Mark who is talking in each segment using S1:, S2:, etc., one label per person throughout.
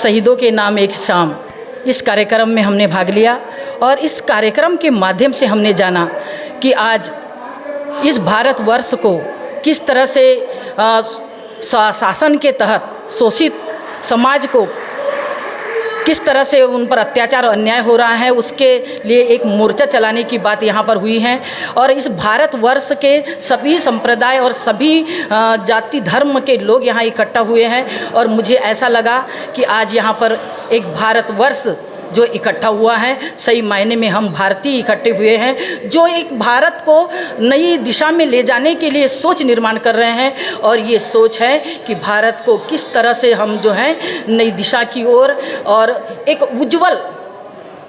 S1: शहीदों के नाम एक शाम, इस कार्यक्रम में हमने भाग लिया और इस कार्यक्रम के माध्यम से हमने जाना कि आज इस भारतवर्ष को किस तरह से शासन के तहत शोषित समाज को किस तरह से उन पर अत्याचार और अन्याय हो रहा है, उसके लिए एक मोर्चा चलाने की बात यहाँ पर हुई है। और इस भारतवर्ष के सभी संप्रदाय और सभी जाति धर्म के लोग यहाँ इकट्ठा हुए हैं और मुझे ऐसा लगा कि आज यहाँ पर एक भारतवर्ष जो इकट्ठा हुआ है, सही मायने में हम भारतीय इकट्ठे हुए हैं जो एक भारत को नई दिशा में ले जाने के लिए सोच निर्माण कर रहे हैं। और ये सोच है कि भारत को किस तरह से हम जो है नई दिशा की ओर और एक उज्जवल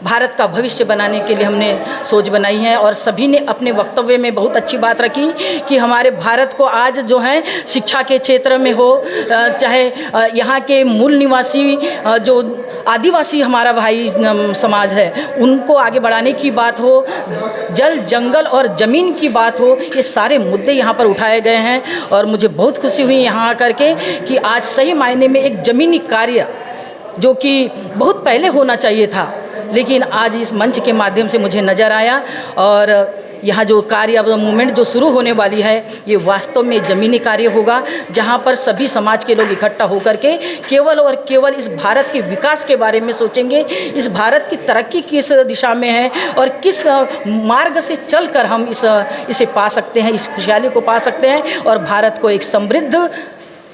S1: भारत का भविष्य बनाने के लिए हमने सोच बनाई है। और सभी ने अपने वक्तव्य में बहुत अच्छी बात रखी कि हमारे भारत को आज जो है शिक्षा के क्षेत्र में हो, चाहे यहाँ के मूल निवासी जो आदिवासी हमारा भाई समाज है उनको आगे बढ़ाने की बात हो, जल जंगल और ज़मीन की बात हो, ये सारे मुद्दे यहाँ पर उठाए गए हैं। और मुझे बहुत खुशी हुई यहाँ आकर के कि आज सही मायने में एक ज़मीनी कार्य जो कि बहुत पहले होना चाहिए था, लेकिन आज इस मंच के माध्यम से मुझे नज़र आया। और यहाँ जो कार्य अब मूवमेंट जो शुरू होने वाली है ये वास्तव में ज़मीनी कार्य होगा, जहाँ पर सभी समाज के लोग इकट्ठा होकर के केवल और केवल इस भारत के विकास के बारे में सोचेंगे, इस भारत की तरक्की किस दिशा में है और किस मार्ग से चलकर हम इसे पा सकते हैं, इस खुशहाली को पा सकते हैं और भारत को एक समृद्ध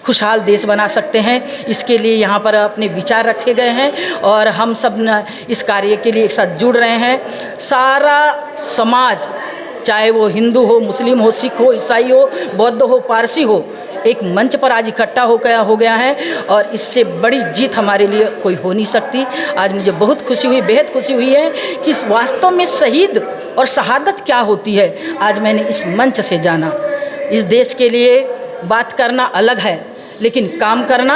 S1: खुशहाल देश बना सकते हैं। इसके लिए यहाँ पर अपने विचार रखे गए हैं और हम सब इस कार्य के लिए एक साथ जुड़ रहे हैं। सारा समाज, चाहे वो हिंदू हो, मुस्लिम हो, सिख हो, ईसाई हो, बौद्ध हो, पारसी हो, एक मंच पर आज इकट्ठा हो गया है और इससे बड़ी जीत हमारे लिए कोई हो नहीं सकती। आज मुझे बहुत खुशी हुई, बेहद खुशी हुई है कि वास्तव में शहीद और शहादत क्या होती है आज मैंने इस मंच से जाना। इस देश के लिए बात करना अलग है, लेकिन काम करना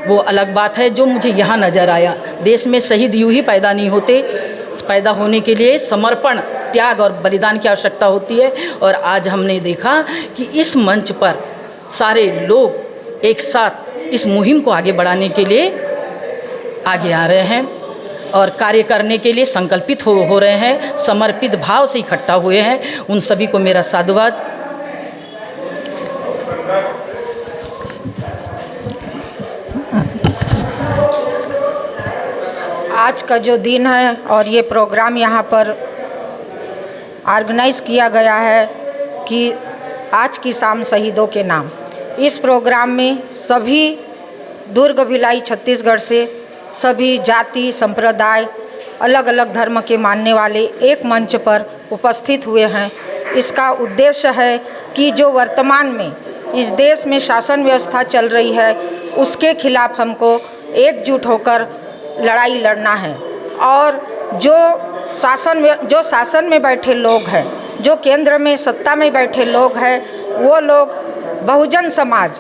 S1: वो अलग बात है, जो मुझे यहाँ नज़र आया। देश में शहीद यूँ ही पैदा नहीं होते, पैदा होने के लिए समर्पण, त्याग और बलिदान की आवश्यकता होती है। और आज हमने देखा कि इस मंच पर सारे लोग एक साथ इस मुहिम को आगे बढ़ाने के लिए आगे आ रहे हैं और कार्य करने के लिए संकल्पित हो रहे हैं, समर्पित भाव से इकट्ठा हुए हैं। उन सभी को मेरा साधुवाद।
S2: आज का जो दिन है और ये प्रोग्राम यहाँ पर ऑर्गेनाइज़ किया गया है कि आज की शाम शहीदों के नाम, इस प्रोग्राम में सभी दुर्ग भिलाई छत्तीसगढ़ से सभी जाति संप्रदाय अलग अलग धर्म के मानने वाले एक मंच पर उपस्थित हुए हैं। इसका उद्देश्य है कि जो वर्तमान में इस देश में शासन व्यवस्था चल रही है उसके खिलाफ हमको एकजुट होकर लड़ाई लड़ना है। और जो शासन में बैठे लोग हैं, जो केंद्र में सत्ता में बैठे लोग हैं, वो लोग बहुजन समाज,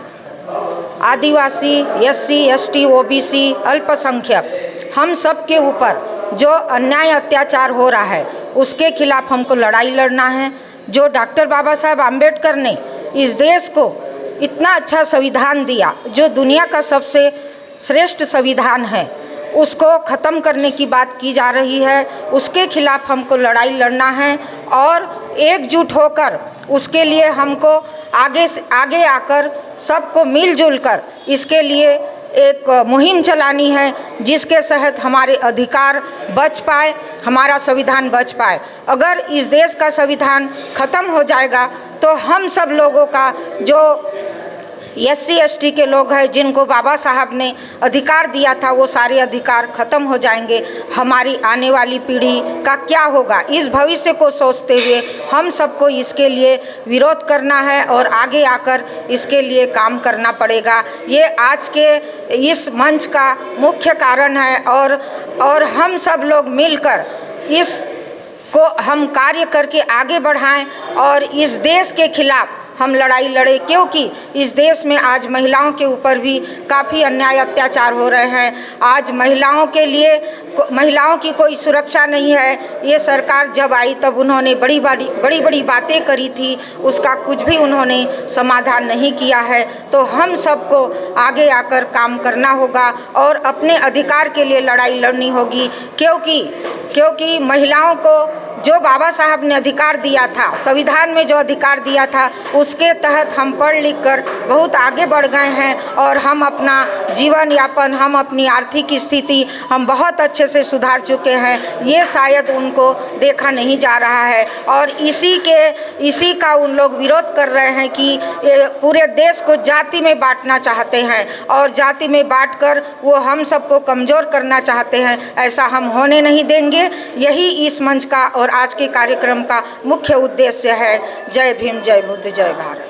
S2: आदिवासी, एससी, एसटी, ओबीसी, अल्पसंख्यक, हम सब के ऊपर जो अन्याय अत्याचार हो रहा है उसके खिलाफ हमको लड़ाई लड़ना है। जो डॉक्टर बाबा साहब आम्बेडकर ने इस देश को इतना अच्छा संविधान दिया, जो दुनिया का सबसे श्रेष्ठ संविधान है, उसको ख़त्म करने की बात की जा रही है। उसके खिलाफ हमको लड़ाई लड़ना है और एकजुट होकर उसके लिए हमको आगे आकर सबको मिलजुल कर इसके लिए एक मुहिम चलानी है, जिसके तहत हमारे अधिकार बच पाए, हमारा संविधान बच पाए। अगर इस देश का संविधान ख़त्म हो जाएगा तो हम सब लोगों का जो एससी एसटी के लोग हैं, जिनको बाबा साहब ने अधिकार दिया था, वो सारे अधिकार ख़त्म हो जाएंगे। हमारी आने वाली पीढ़ी का क्या होगा, इस भविष्य को सोचते हुए हम सबको इसके लिए विरोध करना है और आगे आकर इसके लिए काम करना पड़ेगा। ये आज के इस मंच का मुख्य कारण है और हम सब लोग मिलकर इस को हम कार्य करके आगे बढ़ाएं और इस देश के खिलाफ हम लड़ाई लड़े, क्योंकि इस देश में आज महिलाओं के ऊपर भी काफ़ी अन्याय अत्याचार हो रहे हैं। आज महिलाओं के लिए महिलाओं की कोई सुरक्षा नहीं है। ये सरकार जब आई तब उन्होंने बड़ी बड़ी बातें करी थी, उसका कुछ भी उन्होंने समाधान नहीं किया है। तो हम सबको आगे आकर काम करना होगा और अपने अधिकार के लिए लड़ाई लड़नी होगी, क्योंकि महिलाओं को जो बाबा साहब ने अधिकार दिया था, संविधान में जो अधिकार दिया था, उसके तहत हम पढ़ लिख कर बहुत आगे बढ़ गए हैं और हम अपना जीवन यापन, हम अपनी आर्थिक स्थिति हम बहुत अच्छे से सुधार चुके हैं। ये शायद उनको देखा नहीं जा रहा है और इसी का उन लोग विरोध कर रहे हैं कि पूरे देश को जाति में बांटना चाहते हैं और जाति में बांटकर वो हम सबको कमज़ोर करना चाहते हैं। ऐसा हम होने नहीं देंगे। यही इस मंच का और आज के कार्यक्रम का मुख्य उद्देश्य है। जय भीम, जय बुद्ध, जय भारत।